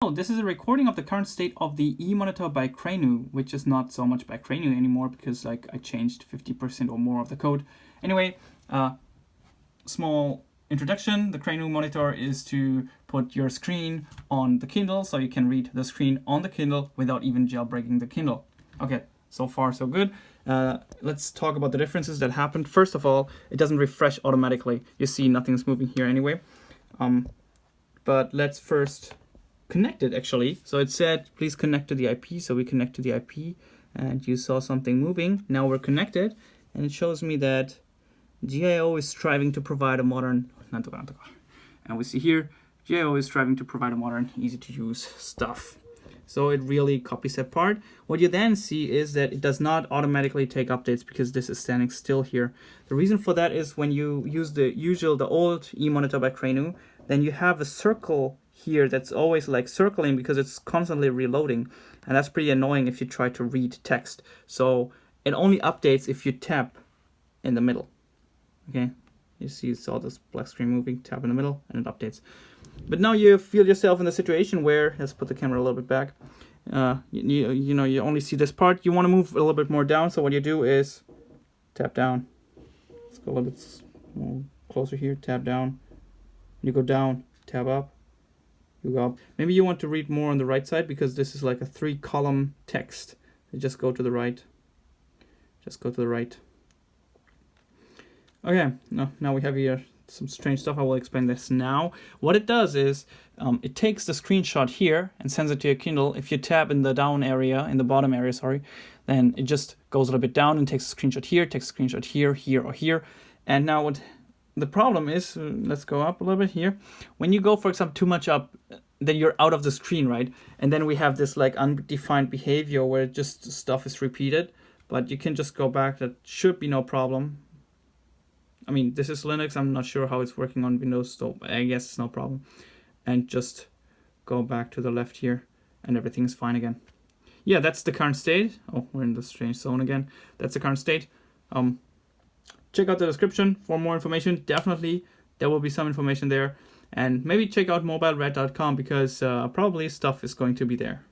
So this is a recording of the current state of the eMonitor by Cranu, which is not so much by Cranu anymore because like I changed 50% or more of the code. Anyway, small introduction. The Cranu monitor is to put your screen on the Kindle so you can read the screen on the Kindle without even jailbreaking the Kindle. Okay, so far so good. Let's talk about the differences that happened. First of all, it doesn't refresh automatically. You see nothing's moving here anyway. But let's first connect it actually. So it said, please connect to the IP. So we connect to the IP and you saw something moving. Now we're connected and it shows me that GIO is striving to provide a modern, and we see here, GIO is striving to provide a modern, easy to use stuff. So it really copies that part. What you then see is that it does not automatically take updates because this is standing still here. The reason for that is when you use the old eMonitor by Cranu, then you have a circle here that's always like circling because it's constantly reloading. And that's pretty annoying if you try to read text. So it only updates if you tap in the middle. Okay, you see it's all this black screen moving, tap in the middle, and it updates. But now you feel yourself in the situation where, let's put the camera a little bit back, you know, you only see this part. You want to move a little bit more down, so what you do is tap down. Let's go a little bit more closer here, tap down. You go down, tab up, you go up. Maybe you want to read more on the right side because this is like a 3-column text. You just go to the right, just go to the right. Okay, now we have here some strange stuff. I will explain this now. What it does is it takes the screenshot here and sends it to your Kindle. If you tap in the down area, in the bottom area, sorry, then it just goes a little bit down and takes a screenshot here, takes a screenshot here, here, or here. And now what the problem is, let's go up a little bit here. When you go, for example, too much up, then you're out of the screen, right? And then we have this like undefined behavior where just stuff is repeated, but you can just go back. That should be no problem. I mean, this is Linux. I'm not sure how it's working on Windows, so I guess it's no problem. And just go back to the left here and everything's fine again. Yeah, that's the current state. Oh, we're in the strange zone again. That's the current state. Check out the description for more information. Definitely, there will be some information there. And maybe check out mobilered.com because probably stuff is going to be there.